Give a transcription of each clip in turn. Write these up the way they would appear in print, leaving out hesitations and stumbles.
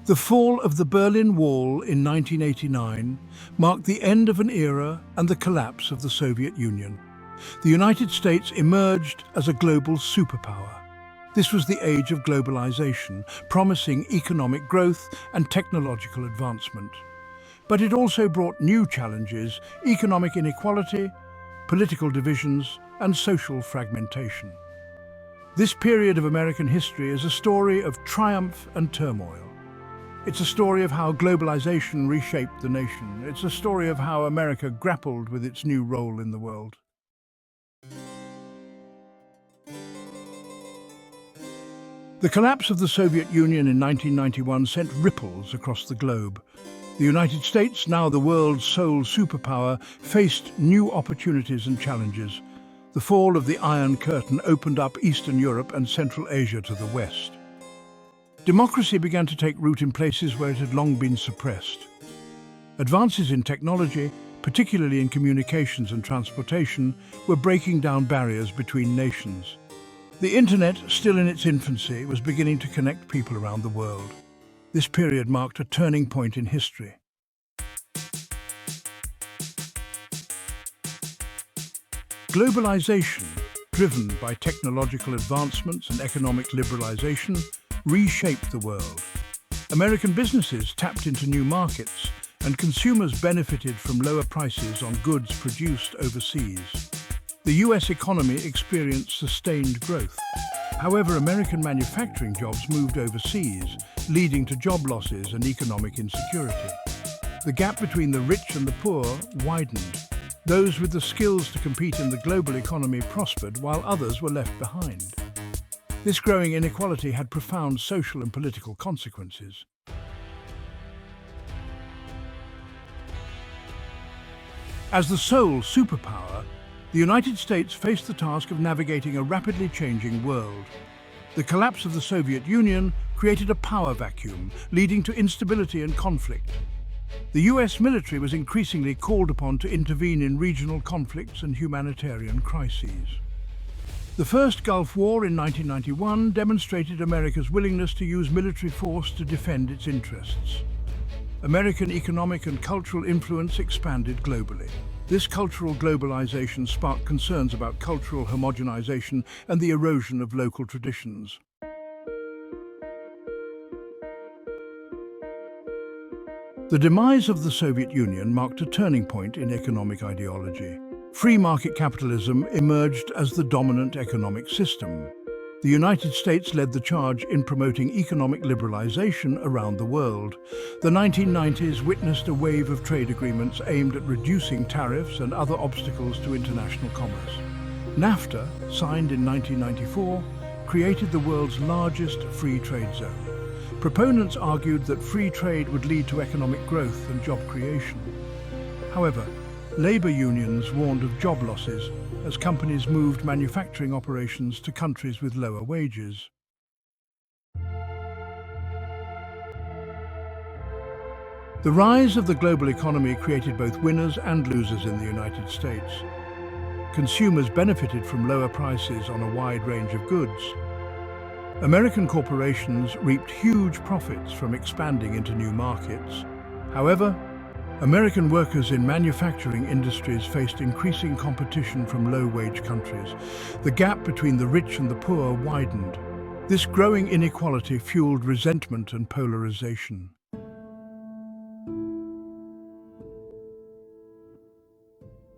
The fall of the Berlin Wall in 1989 marked the end of an era and the collapse of the Soviet Union. The United States emerged as a global superpower. This was the age of globalization, promising economic growth and technological advancement. But it also brought new challenges: economic inequality, political divisions, and social fragmentation. This period of American history is a story of triumph and turmoil. It's a story of how globalization reshaped the nation. It's a story of how America grappled with its new role in the world. The collapse of the Soviet Union in 1991 sent ripples across the globe. The United States, now the world's sole superpower, faced new opportunities and challenges. The fall of the Iron Curtain opened up Eastern Europe and Central Asia to the West. Democracy began to take root in places where it had long been suppressed. Advances in technology, particularly in communications and transportation, were breaking down barriers between nations. The internet, still in its infancy, was beginning to connect people around the world. This period marked a turning point in history. Globalization, driven by technological advancements and economic liberalization, reshaped the world. American businesses tapped into new markets, and consumers benefited from lower prices on goods produced overseas. The US economy experienced sustained growth. However, American manufacturing jobs moved overseas, leading to job losses and economic insecurity. The gap between the rich and the poor widened. Those with the skills to compete in the global economy prospered, while others were left behind. This growing inequality had profound social and political consequences. As the sole superpower, the United States faced the task of navigating a rapidly changing world. The collapse of the Soviet Union created a power vacuum, leading to instability and conflict. The US military was increasingly called upon to intervene in regional conflicts and humanitarian crises. The First Gulf War in 1991 demonstrated America's willingness to use military force to defend its interests. American economic and cultural influence expanded globally. This cultural globalization sparked concerns about cultural homogenization and the erosion of local traditions. The demise of the Soviet Union marked a turning point in economic ideology. Free market capitalism emerged as the dominant economic system. The United States led the charge in promoting economic liberalization around the world. The 1990s witnessed a wave of trade agreements aimed at reducing tariffs and other obstacles to international commerce. NAFTA, signed in 1994, created the world's largest free trade zone. Proponents argued that free trade would lead to economic growth and job creation. However, labor unions warned of job losses as companies moved manufacturing operations to countries with lower wages. The rise of the global economy created both winners and losers in the United States. Consumers benefited from lower prices on a wide range of goods. American corporations reaped huge profits from expanding into new markets. However, American workers in manufacturing industries faced increasing competition from low-wage countries. The gap between the rich and the poor widened. This growing inequality fueled resentment and polarization.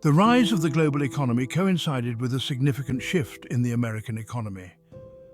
The rise of the global economy coincided with a significant shift in the American economy.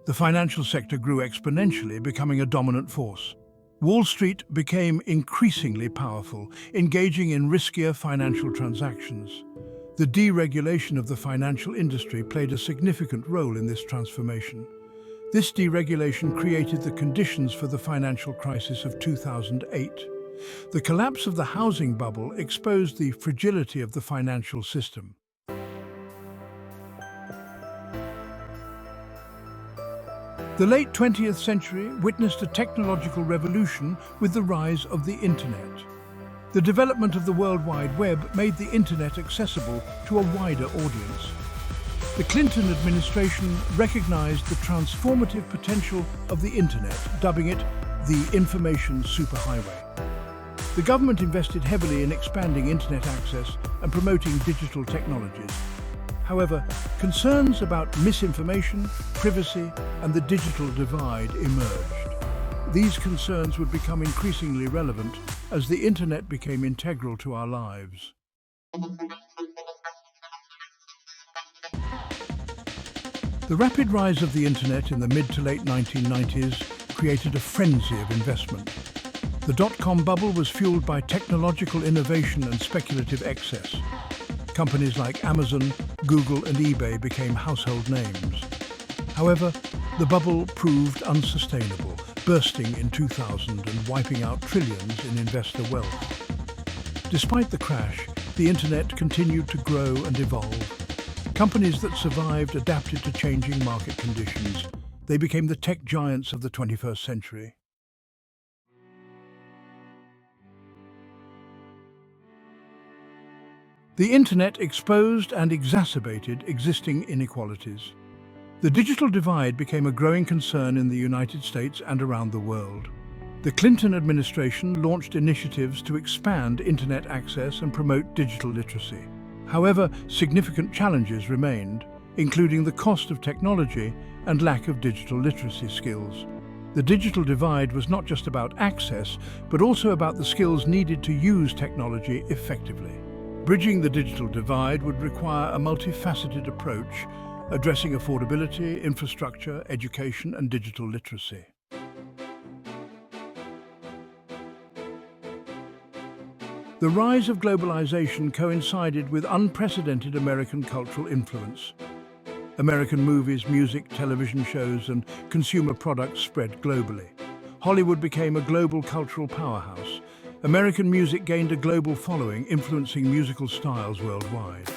The financial sector grew exponentially, becoming a dominant force. Wall Street became increasingly powerful, engaging in riskier financial transactions. The deregulation of the financial industry played a significant role in this transformation. This deregulation created the conditions for the financial crisis of 2008. The collapse of the housing bubble exposed the fragility of the financial system. The late 20th century witnessed a technological revolution with the rise of the Internet. The development of the World Wide Web made the Internet accessible to a wider audience. The Clinton administration recognized the transformative potential of the Internet, dubbing it the Information Superhighway. The government invested heavily in expanding internet access and promoting digital technologies. However, concerns about misinformation, privacy, and the digital divide emerged. These concerns would become increasingly relevant as the internet became integral to our lives. The rapid rise of the internet in the mid to late 1990s created a frenzy of investment. The dot-com bubble was fueled by technological innovation and speculative excess. Companies like Amazon, Google, and eBay became household names. However, the bubble proved unsustainable, bursting in 2000 and wiping out trillions in investor wealth. Despite the crash, the internet continued to grow and evolve. Companies that survived adapted to changing market conditions. They became the tech giants of the 21st century. The internet exposed and exacerbated existing inequalities. The digital divide became a growing concern in the United States and around the world. The Clinton administration launched initiatives to expand internet access and promote digital literacy. However, significant challenges remained, including the cost of technology and lack of digital literacy skills. The digital divide was not just about access, but also about the skills needed to use technology effectively. Bridging the digital divide would require a multifaceted approach, addressing affordability, infrastructure, education, and digital literacy. The rise of globalization coincided with unprecedented American cultural influence. American movies, music, television shows, and consumer products spread globally. Hollywood became a global cultural powerhouse. American music gained a global following, influencing musical styles worldwide.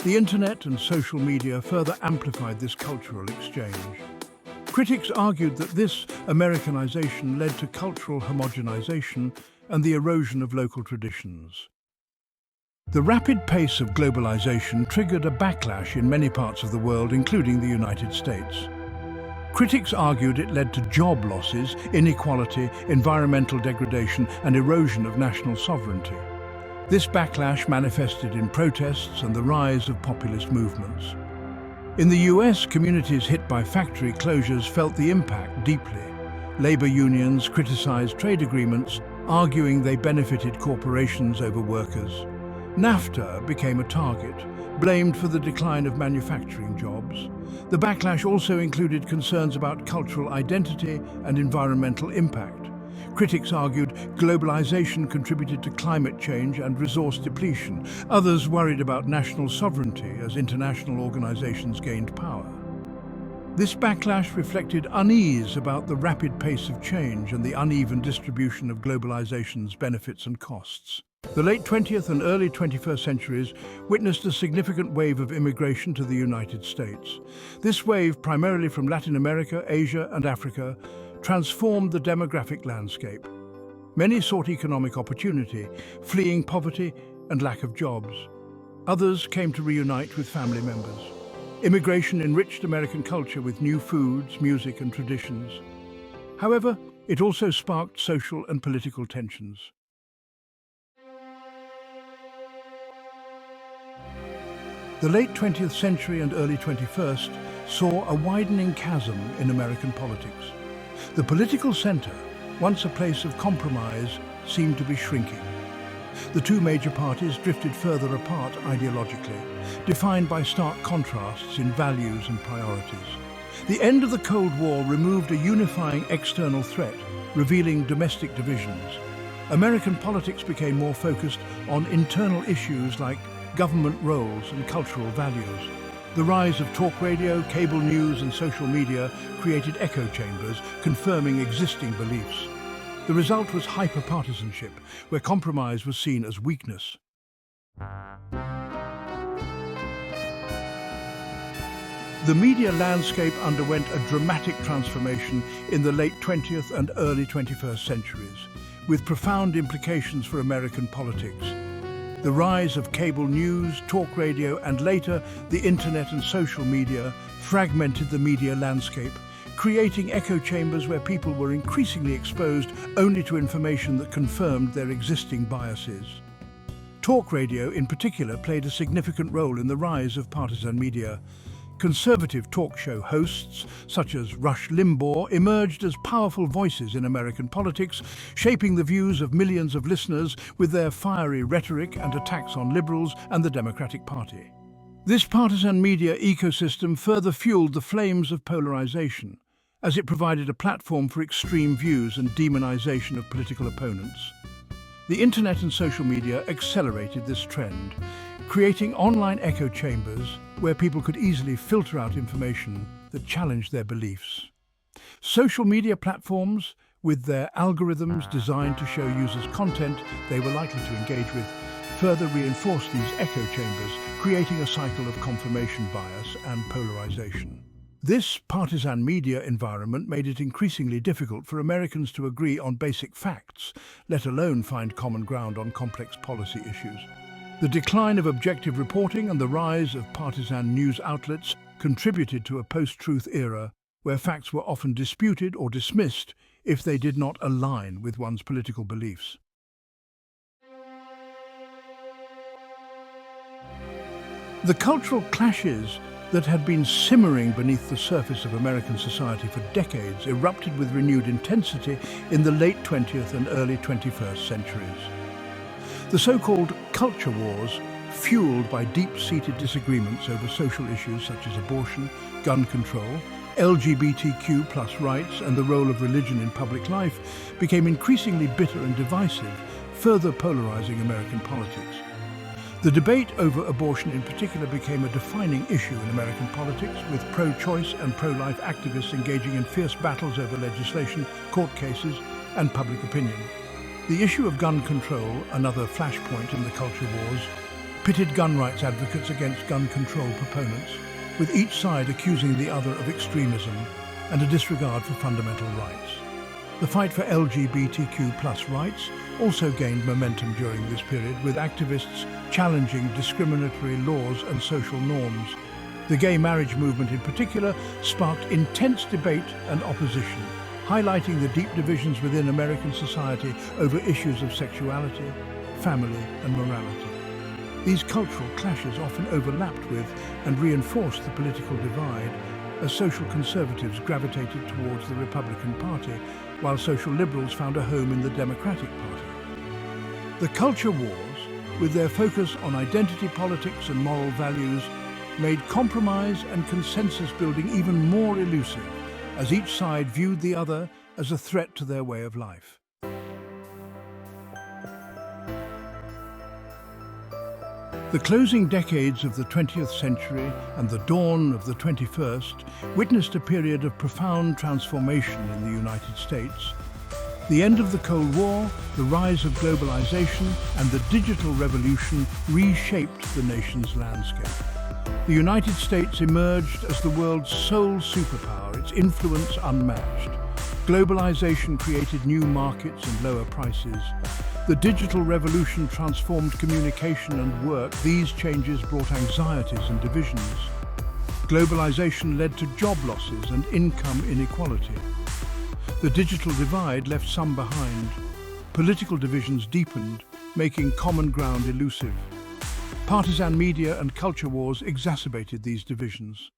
The internet and social media further amplified this cultural exchange. Critics argued that this Americanization led to cultural homogenization and the erosion of local traditions. The rapid pace of globalization triggered a backlash in many parts of the world, including the United States. Critics argued it led to job losses, inequality, environmental degradation, and erosion of national sovereignty. This backlash manifested in protests and the rise of populist movements. In the US, communities hit by factory closures felt the impact deeply. Labor unions criticized trade agreements, arguing they benefited corporations over workers. NAFTA became a target, blamed for the decline of manufacturing jobs. The backlash also included concerns about cultural identity and environmental impact. Critics argued globalization contributed to climate change and resource depletion. Others worried about national sovereignty as international organizations gained power. This backlash reflected unease about the rapid pace of change and the uneven distribution of globalization's benefits and costs. The late 20th and early 21st centuries witnessed a significant wave of immigration to the United States. This wave, primarily from Latin America, Asia, and Africa, transformed the demographic landscape. Many sought economic opportunity, fleeing poverty and lack of jobs. Others came to reunite with family members. Immigration enriched American culture with new foods, music, and traditions. However, it also sparked social and political tensions. The late 20th century and early 21st saw a widening chasm in American politics. The political center, once a place of compromise, seemed to be shrinking. The two major parties drifted further apart ideologically, defined by stark contrasts in values and priorities. The end of the Cold War removed a unifying external threat, revealing domestic divisions. American politics became more focused on internal issues like government roles and cultural values. The rise of talk radio, cable news, and social media created echo chambers, confirming existing beliefs. The result was hyper-partisanship, where compromise was seen as weakness. The media landscape underwent a dramatic transformation in the late 20th and early 21st centuries, with profound implications for American politics. The rise of cable news, talk radio, and later the internet and social media fragmented the media landscape, creating echo chambers where people were increasingly exposed only to information that confirmed their existing biases. Talk radio, in particular, played a significant role in the rise of partisan media. Conservative talk show hosts, such as Rush Limbaugh, emerged as powerful voices in American politics, shaping the views of millions of listeners with their fiery rhetoric and attacks on liberals and the Democratic Party. This partisan media ecosystem further fueled the flames of polarization, as it provided a platform for extreme views and demonization of political opponents. The internet and social media accelerated this trend, creating online echo chambers where people could easily filter out information that challenged their beliefs. Social media platforms, with their algorithms designed to show users content they were likely to engage with, further reinforced these echo chambers, creating a cycle of confirmation bias and polarization. This partisan media environment made it increasingly difficult for Americans to agree on basic facts, let alone find common ground on complex policy issues. The decline of objective reporting and the rise of partisan news outlets contributed to a post-truth era where facts were often disputed or dismissed if they did not align with one's political beliefs. The cultural clashes that had been simmering beneath the surface of American society for decades erupted with renewed intensity in the late 20th and early 21st centuries. The so-called culture wars, fueled by deep-seated disagreements over social issues such as abortion, gun control, LGBTQ+ rights, and the role of religion in public life, became increasingly bitter and divisive, further polarizing American politics. The debate over abortion in particular became a defining issue in American politics, with pro-choice and pro-life activists engaging in fierce battles over legislation, court cases, and public opinion. The issue of gun control, another flashpoint in the culture wars, pitted gun rights advocates against gun control proponents, with each side accusing the other of extremism and a disregard for fundamental rights. The fight for LGBTQ+ rights also gained momentum during this period, with activists challenging discriminatory laws and social norms. The gay marriage movement in particular sparked intense debate and opposition, highlighting the deep divisions within American society over issues of sexuality, family, and morality. These cultural clashes often overlapped with and reinforced the political divide, as social conservatives gravitated towards the Republican Party, while social liberals found a home in the Democratic Party. The culture wars, with their focus on identity politics and moral values, made compromise and consensus building even more elusive, as each side viewed the other as a threat to their way of life. The closing decades of the 20th century and the dawn of the 21st witnessed a period of profound transformation in the United States. The end of the Cold War, the rise of globalization, and the digital revolution reshaped the nation's landscape. The United States emerged as the world's sole superpower, its influence unmatched. Globalization created new markets and lower prices. The digital revolution transformed communication and work. These changes brought anxieties and divisions. Globalization led to job losses and income inequality. The digital divide left some behind. Political divisions deepened, making common ground elusive. Partisan media and culture wars exacerbated these divisions.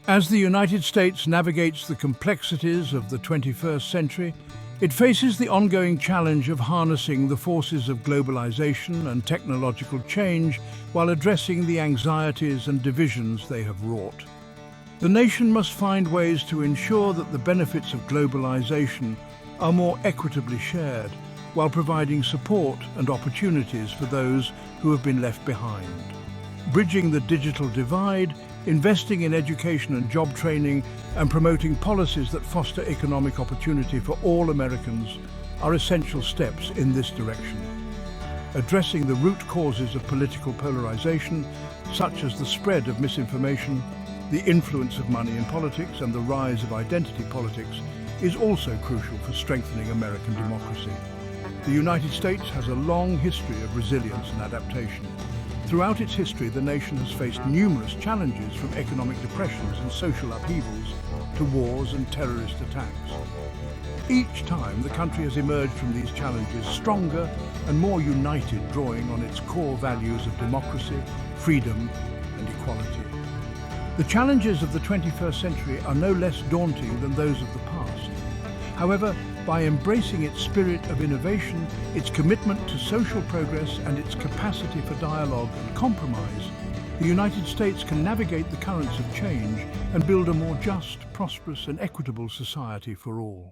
As the United States navigates the complexities of the 21st century, it faces the ongoing challenge of harnessing the forces of globalization and technological change while addressing the anxieties and divisions they have wrought. The nation must find ways to ensure that the benefits of globalization are more equitably shared, while providing support and opportunities for those who have been left behind. Bridging the digital divide, investing in education and job training, and promoting policies that foster economic opportunity for all Americans are essential steps in this direction. Addressing the root causes of political polarization, such as the spread of misinformation, the influence of money in politics, and the rise of identity politics, is also crucial for strengthening American democracy. The United States has a long history of resilience and adaptation. Throughout its history, the nation has faced numerous challenges, from economic depressions and social upheavals to wars and terrorist attacks. Each time, the country has emerged from these challenges stronger and more united, drawing on its core values of democracy, freedom, and equality. The challenges of the 21st century are no less daunting than those of the past. However, by embracing its spirit of innovation, its commitment to social progress, and its capacity for dialogue and compromise, the United States can navigate the currents of change and build a more just, prosperous, and equitable society for all.